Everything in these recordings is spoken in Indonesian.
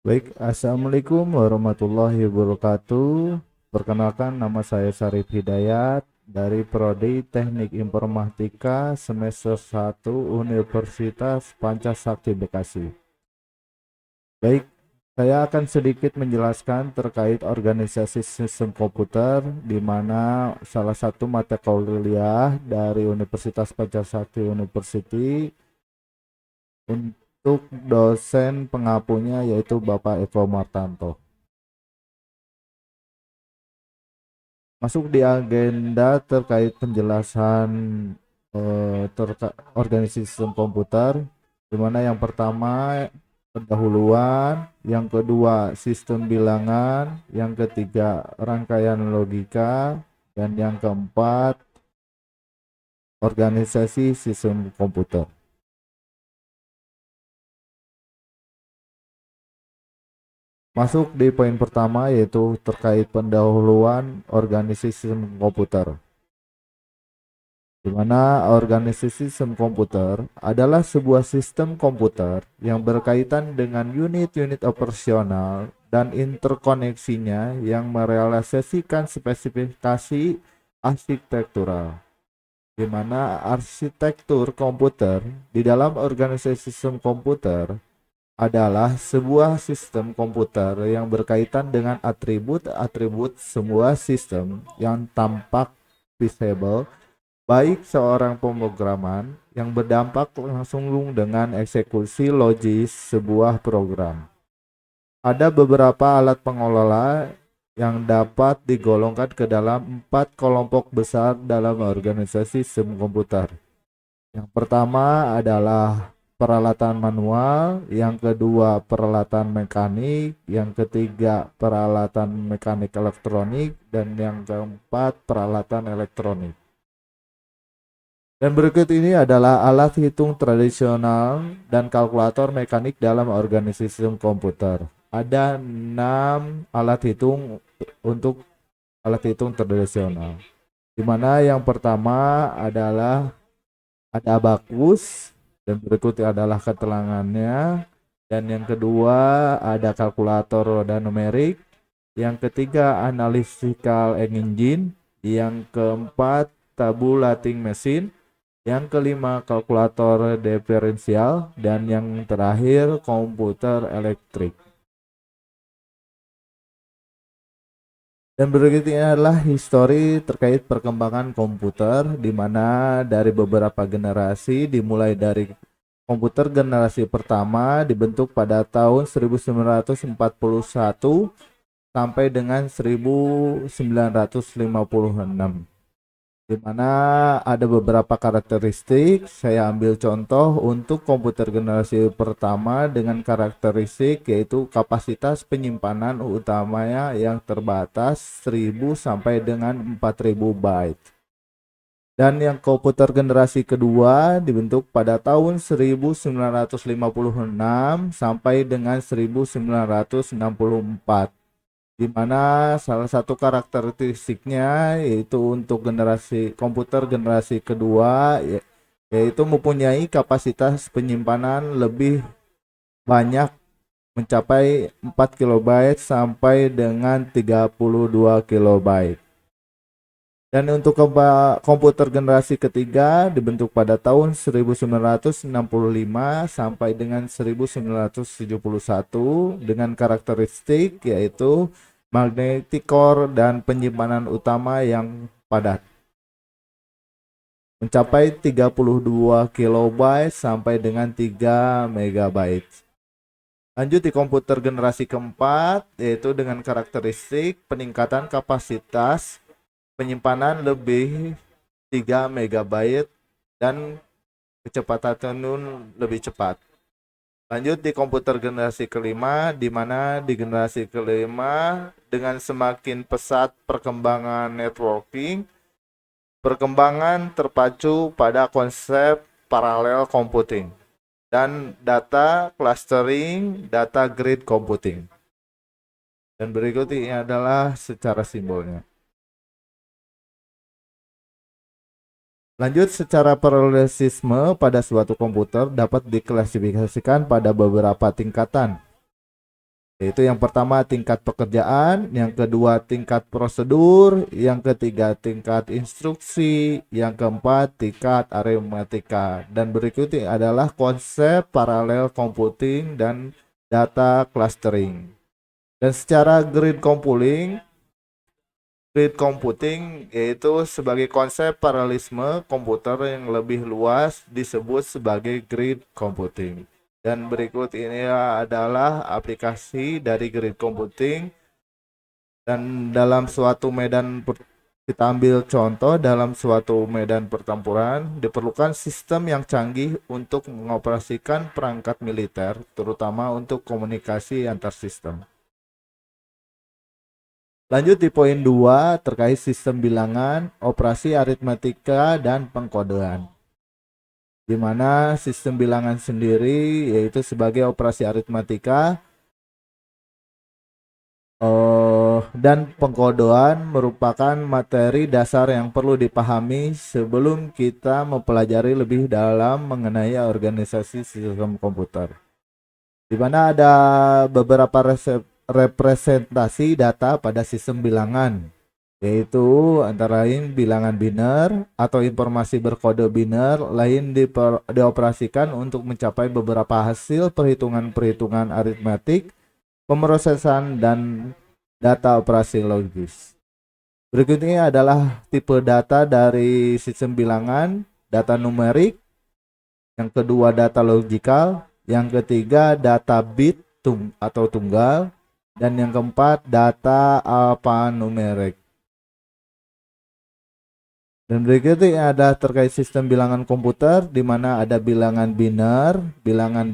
Baik, Assalamualaikum warahmatullahi wabarakatuh. Perkenalkan, nama saya Sarif Hidayat dari Prodi Teknik Informatika semester 1 Universitas Pancasakti Bekasi. Baik, saya akan sedikit menjelaskan terkait organisasi sistem komputer, di mana salah satu mata kuliah dari Universitas Pancasakti University untuk dosen pengampunya yaitu Bapak Eko Martanto. Masuk di agenda terkait penjelasan organisasi sistem komputer, di mana yang pertama pendahuluan, yang kedua sistem bilangan, yang ketiga rangkaian logika, dan yang keempat organisasi sistem komputer. Masuk di poin pertama yaitu terkait pendahuluan organisasi sistem komputer, di mana organisasi sistem komputer adalah sebuah sistem komputer yang berkaitan dengan unit-unit operasional dan interkoneksinya yang merealisasikan spesifikasi arsitektural, di mana arsitektur komputer di dalam organisasi sistem komputer adalah sebuah sistem komputer yang berkaitan dengan atribut-atribut sebuah sistem yang tampak visible baik seorang pemrograman yang berdampak langsung dengan eksekusi logis sebuah program. Ada beberapa alat pengelola yang dapat digolongkan ke dalam 4 kelompok besar dalam organisasi sistem komputer. Yang pertama adalah peralatan manual, yang kedua peralatan mekanik, yang ketiga peralatan mekanik elektronik, dan yang keempat peralatan elektronik. Dan berikut ini adalah alat hitung tradisional dan kalkulator mekanik dalam organisasi sistem komputer. Ada 6 alat hitung untuk alat hitung tradisional. Di mana yang pertama adalah ada abakus, dan berikut adalah keterangannya. Dan yang kedua ada kalkulator roda numerik. Yang ketiga analytical engine. Yang keempat tabulating machine. Yang kelima kalkulator diferensial, dan yang terakhir komputer elektrik. Dan berikutnya adalah histori terkait perkembangan komputer, di mana dari beberapa generasi dimulai dari komputer generasi pertama dibentuk pada tahun 1941 sampai dengan 1956. Di mana ada beberapa karakteristik. Saya ambil contoh untuk komputer generasi pertama dengan karakteristik yaitu kapasitas penyimpanan utamanya yang terbatas 1000 sampai dengan 4000 byte. Dan yang komputer generasi kedua dibentuk pada tahun 1956 sampai dengan 1964, di mana salah satu karakteristiknya yaitu untuk generasi komputer generasi kedua yaitu mempunyai kapasitas penyimpanan lebih banyak, mencapai 4 kilobyte sampai dengan 32 kilobyte. Dan untuk komputer generasi ketiga dibentuk pada tahun 1965 sampai dengan 1971 dengan karakteristik yaitu magnetic core dan penyimpanan utama yang padat, mencapai 32 kilobyte sampai dengan 3 megabyte. Lanjut di komputer generasi keempat yaitu dengan karakteristik peningkatan kapasitas penyimpanan lebih 3 megabyte dan kecepatan turun lebih cepat. Lanjut di komputer generasi kelima, di mana di generasi kelima dengan semakin pesat perkembangan networking, perkembangan terpacu pada konsep parallel computing dan data clustering, data grid computing. Dan berikut ini adalah secara simbolnya. Lanjut, secara paralelisme pada suatu komputer dapat diklasifikasikan pada beberapa tingkatan, Yaitu yang pertama tingkat pekerjaan, yang kedua tingkat prosedur, yang ketiga tingkat instruksi, yang keempat tingkat aritmatika. Dan berikutnya adalah konsep paralel computing dan data clustering. Dan secara grid computing yaitu sebagai konsep paralelisme komputer yang lebih luas disebut sebagai grid computing. Dan berikut ini adalah aplikasi dari grid computing. Dan dalam suatu kita ambil contoh, dalam suatu medan pertempuran diperlukan sistem yang canggih untuk mengoperasikan perangkat militer, terutama untuk komunikasi antar sistem. Lanjut di poin 2 terkait sistem bilangan, operasi aritmatika, dan pengkodean. Di mana sistem bilangan sendiri yaitu sebagai operasi aritmatika dan pengkodean merupakan materi dasar yang perlu dipahami sebelum kita mempelajari lebih dalam mengenai organisasi sistem komputer. Di mana ada beberapa representasi data pada sistem bilangan, yaitu antara lain bilangan biner atau informasi berkode biner lain dioperasikan untuk mencapai beberapa hasil perhitungan-perhitungan aritmatik, pemrosesan, dan data operasi logis. Berikutnya adalah tipe data dari sistem bilangan, data numerik, yang kedua data logikal, yang ketiga data bit atau tunggal, dan yang keempat data alphanumerik. Dan berikutnya ada terkait sistem bilangan komputer, di mana ada bilangan biner, bilangan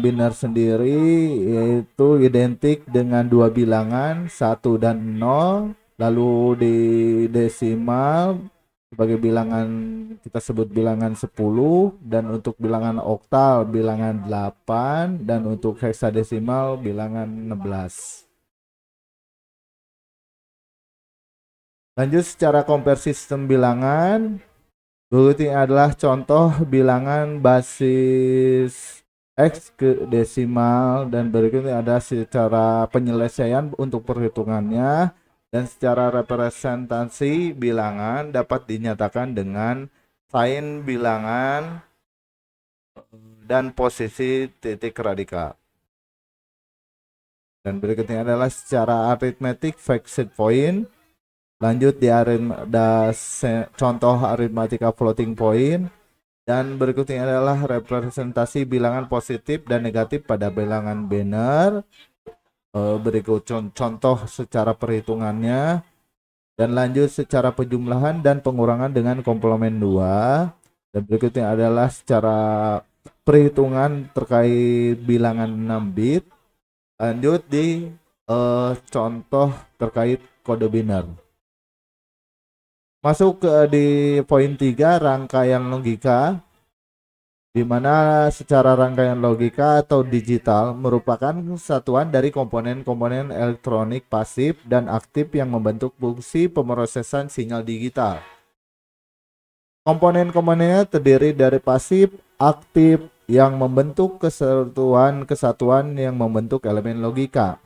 biner sendiri yaitu identik dengan dua bilangan 1 dan 0, lalu di desimal sebagai bilangan kita sebut bilangan 10, dan untuk bilangan oktal bilangan 8, dan untuk heksadesimal bilangan 16. Lanjut secara compare sistem bilangan. Berikut ini adalah contoh bilangan basis X ke desimal, dan berikutnya ada secara penyelesaian untuk perhitungannya, dan secara representasi bilangan dapat dinyatakan dengan sign bilangan dan posisi titik radikal. Dan berikutnya adalah secara arithmetic fixed point. Lanjut di contoh aritmatika floating point. Dan berikutnya adalah representasi bilangan positif dan negatif pada bilangan biner. Berikut contoh secara perhitungannya. Dan lanjut secara penjumlahan dan pengurangan dengan komplement 2. Dan berikutnya adalah secara perhitungan terkait bilangan 6 bit. Lanjut di contoh terkait kode biner. Masuk di poin 3, rangkaian logika, di mana secara rangkaian logika atau digital merupakan satuan dari komponen-komponen elektronik pasif dan aktif yang membentuk fungsi pemrosesan sinyal digital. Komponen-komponennya terdiri dari pasif, aktif, yang membentuk kesatuan yang membentuk elemen logika,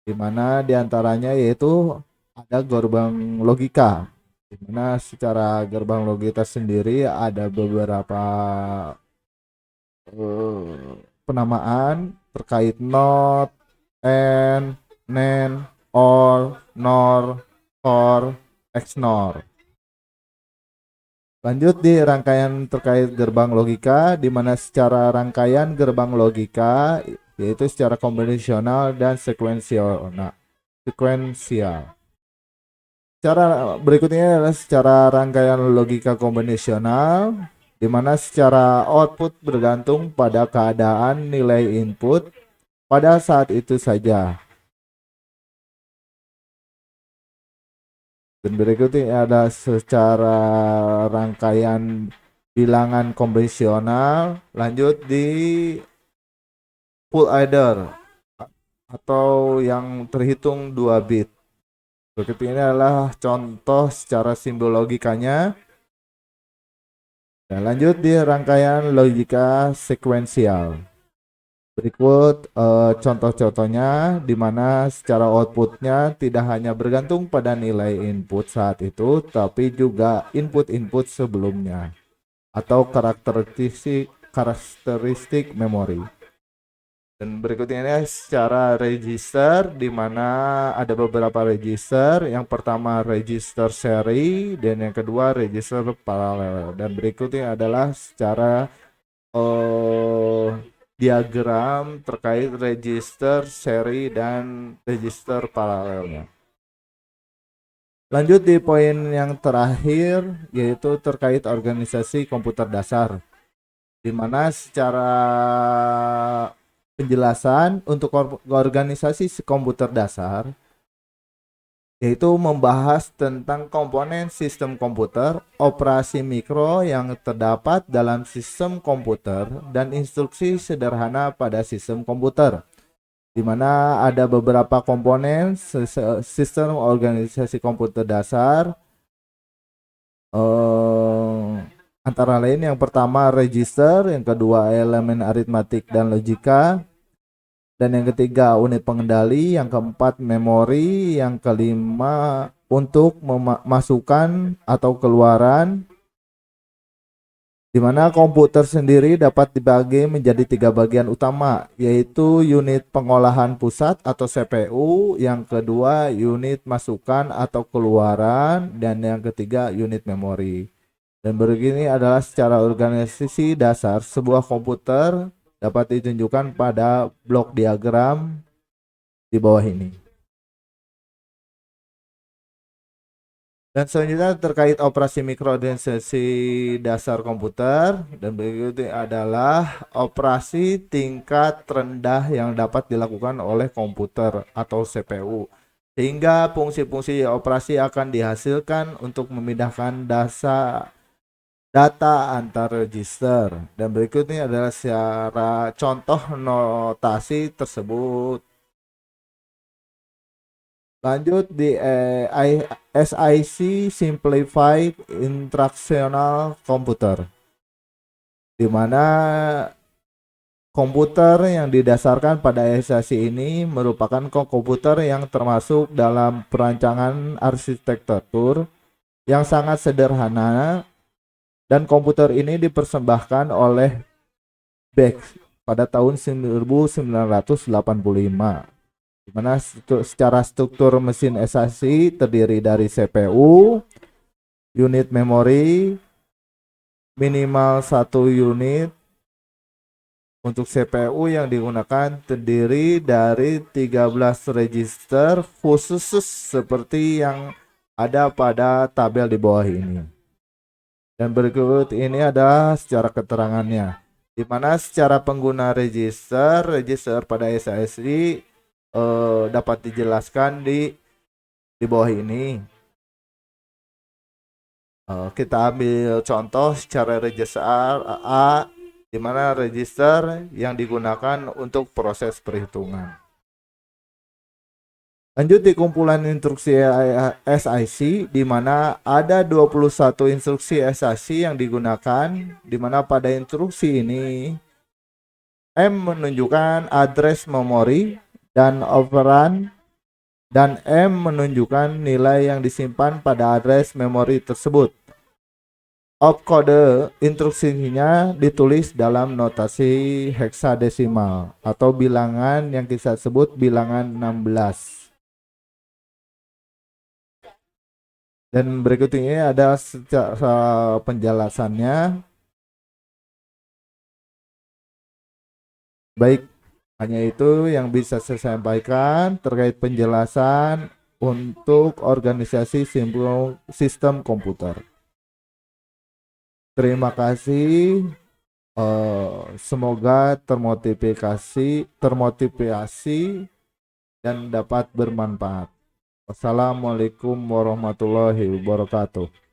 di mana diantaranya yaitu ada gerbang logika, di mana secara gerbang logika sendiri ada beberapa penamaan terkait not, and, nen, or, nor, for, XNOR. Lanjut di rangkaian terkait gerbang logika, di mana secara rangkaian gerbang logika yaitu secara kombinasional dan sekuensial. Cara berikutnya adalah secara rangkaian logika kombinasional, di mana secara output bergantung pada keadaan nilai input pada saat itu saja. Dan berikutnya ada secara rangkaian bilangan konvensional. Lanjut di full adder atau yang terhitung 2 bit. Berikut ini adalah contoh secara simbol logikanya. Nah, lanjut di rangkaian logika sekuensial. Berikut contoh-contohnya di mana secara outputnya tidak hanya bergantung pada nilai input saat itu, tapi juga input-input sebelumnya atau karakteristik memori. Dan berikutnya ini secara register di mana ada beberapa register. Yang pertama register seri dan yang kedua register paralel. Dan berikutnya adalah secara diagram terkait register seri dan register paralelnya. Lanjut di poin yang terakhir yaitu terkait organisasi komputer dasar, di mana secara penjelasan untuk organisasi komputer dasar yaitu membahas tentang komponen sistem komputer, operasi mikro yang terdapat dalam sistem komputer, dan instruksi sederhana pada sistem komputer, di mana ada beberapa komponen sistem organisasi komputer dasar, antara lain yang pertama register, yang kedua elemen aritmatik dan logika, dan yang ketiga unit pengendali, yang keempat memori, yang kelima untuk memasukkan atau keluaran, di mana komputer sendiri dapat dibagi menjadi 3 bagian utama, yaitu unit pengolahan pusat atau CPU, yang kedua unit masukan atau keluaran, dan yang ketiga unit memori. Dan begini adalah secara organisasi dasar sebuah komputer dapat ditunjukkan pada blok diagram di bawah ini. Dan selanjutnya terkait operasi mikroorganisasi dasar komputer, dan berikutnya adalah operasi tingkat rendah yang dapat dilakukan oleh komputer atau CPU, sehingga fungsi-fungsi operasi akan dihasilkan untuk memindahkan data antar register. Dan berikutnya adalah secara contoh notasi tersebut. Lanjut di SIC Simplified Instructional Computer, di mana komputer yang didasarkan pada SIC ini merupakan komputer yang termasuk dalam perancangan arsitektur yang sangat sederhana, dan komputer ini dipersembahkan oleh Beck pada tahun 1985, di mana secara struktur mesin SIC terdiri dari CPU, unit memori, minimal 1 unit. Untuk CPU yang digunakan terdiri dari 13 register khusus seperti yang ada pada tabel di bawah ini. Dan berikut ini adalah secara keterangannya, di mana secara pengguna register pada SIC dapat dijelaskan di bawah ini. Kita ambil contoh secara register A, di mana register yang digunakan untuk proses perhitungan. Lanjut di kumpulan instruksi SIC, di mana ada 21 instruksi SIC yang digunakan, di mana pada instruksi ini M menunjukkan address memori dan operan, dan M menunjukkan nilai yang disimpan pada address memori tersebut. Opkode instruksinya ditulis dalam notasi heksadesimal atau bilangan yang kita sebut bilangan 16. Dan berikut ini ada secara penjelasannya. Baik, hanya itu yang bisa saya sampaikan terkait penjelasan untuk organisasi sistem komputer. Terima kasih. Semoga termotivasi dan dapat bermanfaat. Wassalamualaikum warahmatullahi wabarakatuh.